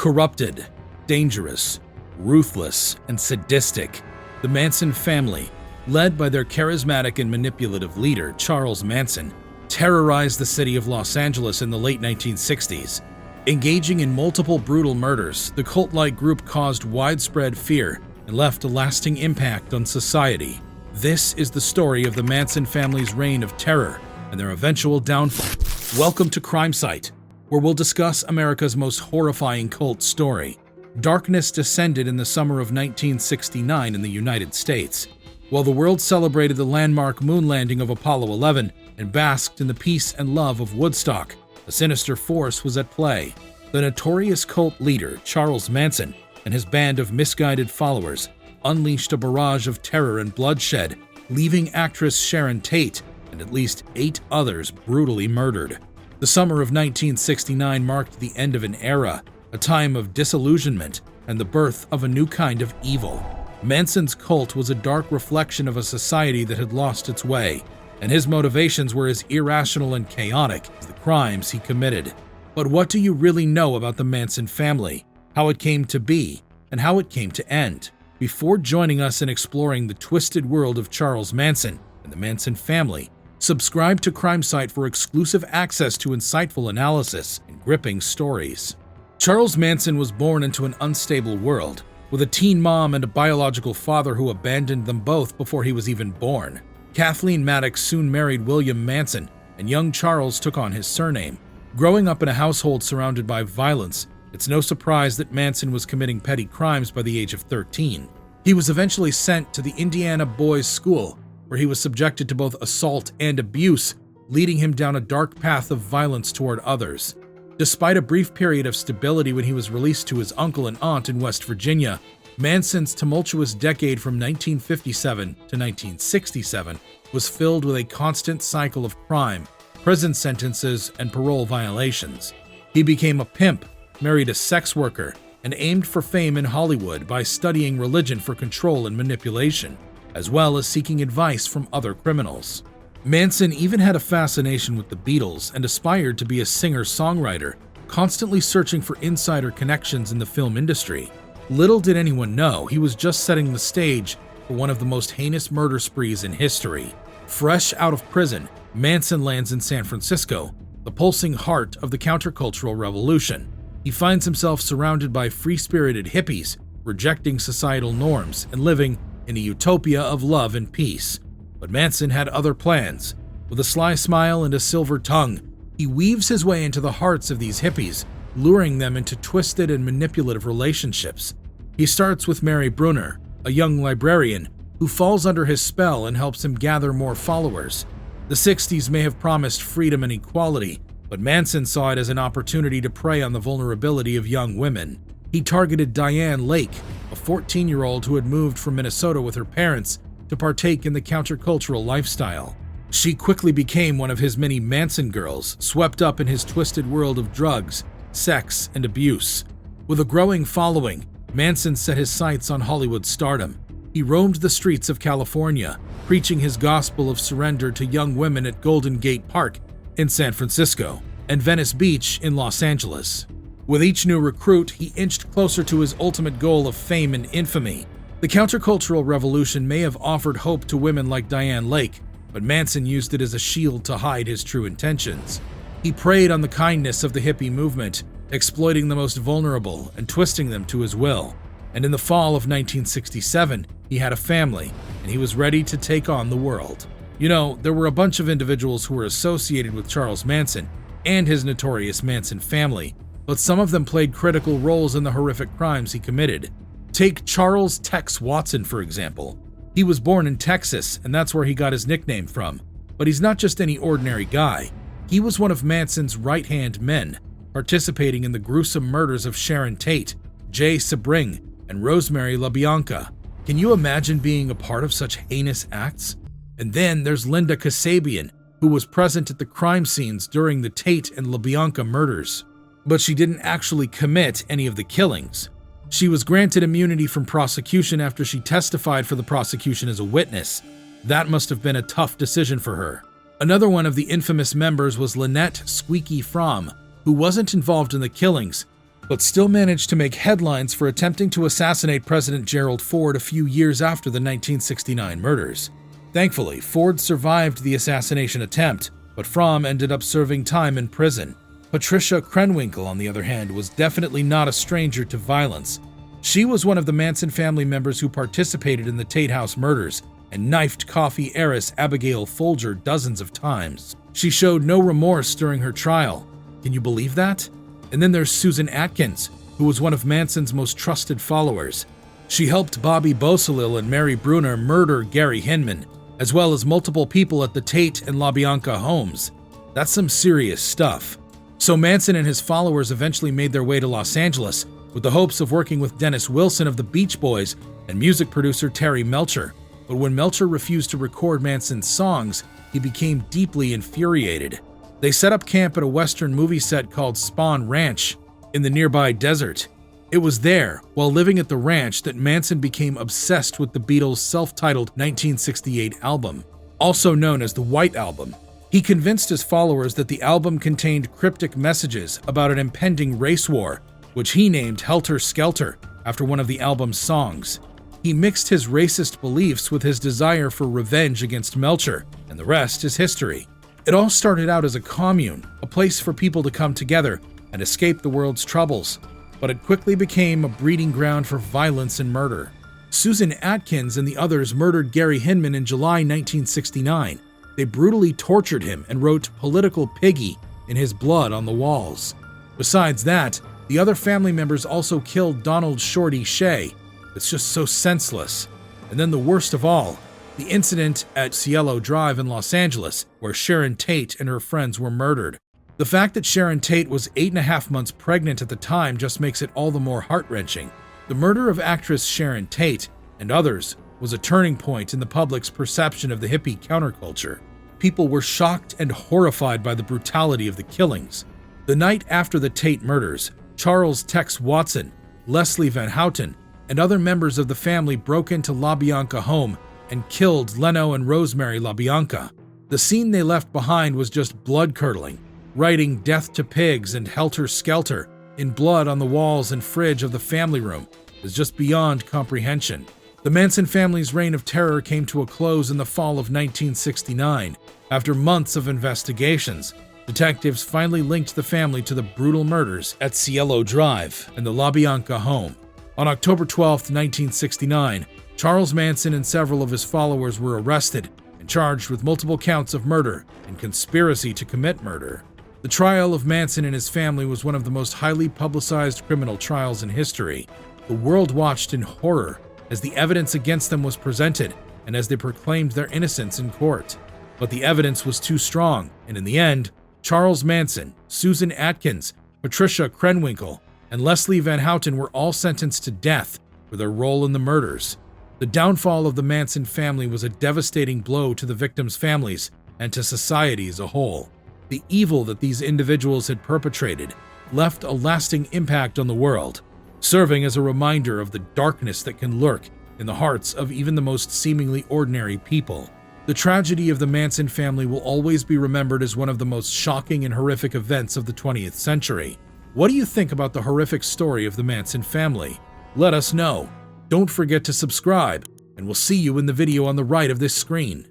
Corrupted, dangerous, ruthless, and sadistic, the Manson family, led by their charismatic and manipulative leader, Charles Manson, terrorized the city of Los Angeles in the late 1960s. Engaging in multiple brutal murders, the cult-like group caused widespread fear and left a lasting impact on society. This is the story of the Manson family's reign of terror and their eventual downfall. Welcome to Crime Site, where we'll discuss America's most horrifying cult story. Darkness descended in the summer of 1969 in the United States. While the world celebrated the landmark moon landing of Apollo 11 and basked in the peace and love of Woodstock, a sinister force was at play. The notorious cult leader, Charles Manson, and his band of misguided followers unleashed a barrage of terror and bloodshed, leaving actress Sharon Tate and at least 8 others brutally murdered. The summer of 1969 marked the end of an era, a time of disillusionment and the birth of a new kind of evil. Manson's cult was a dark reflection of a society that had lost its way, and his motivations were as irrational and chaotic as the crimes he committed. But what do you really know about the Manson family, how it came to be, and how it came to end? Before joining us in exploring the twisted world of Charles Manson and the Manson family, subscribe to Crime Site for exclusive access to insightful analysis and gripping stories. Charles Manson was born into an unstable world, with a teen mom and a biological father who abandoned them both before he was even born. Kathleen Maddox soon married William Manson, and young Charles took on his surname. Growing up in a household surrounded by violence, it's no surprise that Manson was committing petty crimes by the age of 13. He was eventually sent to the Indiana Boys' School, where he was subjected to both assault and abuse, leading him down a dark path of violence toward others. Despite a brief period of stability when he was released to his uncle and aunt in West Virginia, Manson's tumultuous decade from 1957 to 1967 was filled with a constant cycle of crime, prison sentences, and parole violations. He became a pimp, married a sex worker, and aimed for fame in Hollywood by studying religion for control and manipulation, as well as seeking advice from other criminals. Manson even had a fascination with the Beatles and aspired to be a singer-songwriter, constantly searching for insider connections in the film industry. Little did anyone know he was just setting the stage for one of the most heinous murder sprees in history. Fresh out of prison, Manson lands in San Francisco, the pulsing heart of the countercultural revolution. He finds himself surrounded by free-spirited hippies, rejecting societal norms and living in a utopia of love and peace. But Manson had other plans. With a sly smile and a silver tongue, he weaves his way into the hearts of these hippies, luring them into twisted and manipulative relationships. He starts with Mary Brunner, a young librarian who falls under his spell and helps him gather more followers. The 60s may have promised freedom and equality, but Manson saw it as an opportunity to prey on the vulnerability of young women. He targeted Diane Lake, a 14-year-old who had moved from Minnesota with her parents to partake in the countercultural lifestyle. She quickly became one of his many Manson girls, swept up in his twisted world of drugs, sex, and abuse. With a growing following, Manson set his sights on Hollywood stardom. He roamed the streets of California, preaching his gospel of surrender to young women at Golden Gate Park in San Francisco and Venice Beach in Los Angeles. With each new recruit, he inched closer to his ultimate goal of fame and infamy. The countercultural revolution may have offered hope to women like Diane Lake, but Manson used it as a shield to hide his true intentions. He preyed on the kindness of the hippie movement, exploiting the most vulnerable and twisting them to his will. And in the fall of 1967, he had a family, and he was ready to take on the world. You know, there were a bunch of individuals who were associated with Charles Manson and his notorious Manson family, but some of them played critical roles in the horrific crimes he committed. Take Charles Tex Watson, for example. He was born in Texas, and that's where he got his nickname from. But he's not just any ordinary guy. He was one of Manson's right-hand men, participating in the gruesome murders of Sharon Tate, Jay Sebring, and Rosemary LaBianca. Can you imagine being a part of such heinous acts? And then there's Linda Kasabian, who was present at the crime scenes during the Tate and LaBianca murders. But she didn't actually commit any of the killings. She was granted immunity from prosecution after she testified for the prosecution as a witness. That must have been a tough decision for her. Another one of the infamous members was Lynette Squeaky Fromm, who wasn't involved in the killings, but still managed to make headlines for attempting to assassinate President Gerald Ford a few years after the 1969 murders. Thankfully, Ford survived the assassination attempt, but Fromm ended up serving time in prison. Patricia Krenwinkel, on the other hand, was definitely not a stranger to violence. She was one of the Manson family members who participated in the Tate House murders and knifed coffee heiress Abigail Folger dozens of times. She showed no remorse during her trial. Can you believe that? And then there's Susan Atkins, who was one of Manson's most trusted followers. She helped Bobby Beausoleil and Mary Bruner murder Gary Hinman, as well as multiple people at the Tate and LaBianca homes. That's some serious stuff. So Manson and his followers eventually made their way to Los Angeles with the hopes of working with Dennis Wilson of the Beach Boys and music producer Terry Melcher. But when Melcher refused to record Manson's songs, he became deeply infuriated. They set up camp at a Western movie set called Spawn Ranch in the nearby desert. It was there, while living at the ranch, that Manson became obsessed with the Beatles' self-titled 1968 album, also known as the White Album. He convinced his followers that the album contained cryptic messages about an impending race war, which he named Helter Skelter after one of the album's songs. He mixed his racist beliefs with his desire for revenge against Melcher, and the rest is history. It all started out as a commune, a place for people to come together and escape the world's troubles, but it quickly became a breeding ground for violence and murder. Susan Atkins and the others murdered Gary Hinman in July 1969. They brutally tortured him and wrote "Political Piggy" in his blood on the walls. Besides that, the other family members also killed Donald Shorty Shea. It's just so senseless. And then the worst of all, the incident at Cielo Drive in Los Angeles, where Sharon Tate and her friends were murdered. The fact that Sharon Tate was 8.5 months pregnant at the time just makes it all the more heart-wrenching. The murder of actress Sharon Tate and others was a turning point in the public's perception of the hippie counterculture. People were shocked and horrified by the brutality of the killings. The night after the Tate murders, Charles Tex Watson, Leslie Van Houten, and other members of the family broke into LaBianca home and killed Leno and Rosemary LaBianca. The scene they left behind was just blood-curdling, writing "Death to Pigs" and "Helter Skelter" in blood on the walls and fridge of the family room is just beyond comprehension. The Manson family's reign of terror came to a close in the fall of 1969. After months of investigations, detectives finally linked the family to the brutal murders at Cielo Drive and the LaBianca home. On October 12, 1969, Charles Manson and several of his followers were arrested and charged with multiple counts of murder and conspiracy to commit murder. The trial of Manson and his family was one of the most highly publicized criminal trials in history. The world watched in horror as the evidence against them was presented and as they proclaimed their innocence in court. But the evidence was too strong, and in the end, Charles Manson, Susan Atkins, Patricia Krenwinkel, and Leslie Van Houten were all sentenced to death for their role in the murders. The downfall of the Manson family was a devastating blow to the victims' families and to society as a whole. The evil that these individuals had perpetrated left a lasting impact on the world, serving as a reminder of the darkness that can lurk in the hearts of even the most seemingly ordinary people. The tragedy of the Manson family will always be remembered as one of the most shocking and horrific events of the 20th century. What do you think about the horrific story of the Manson family? Let us know. Don't forget to subscribe, and we'll see you in the video on the right of this screen.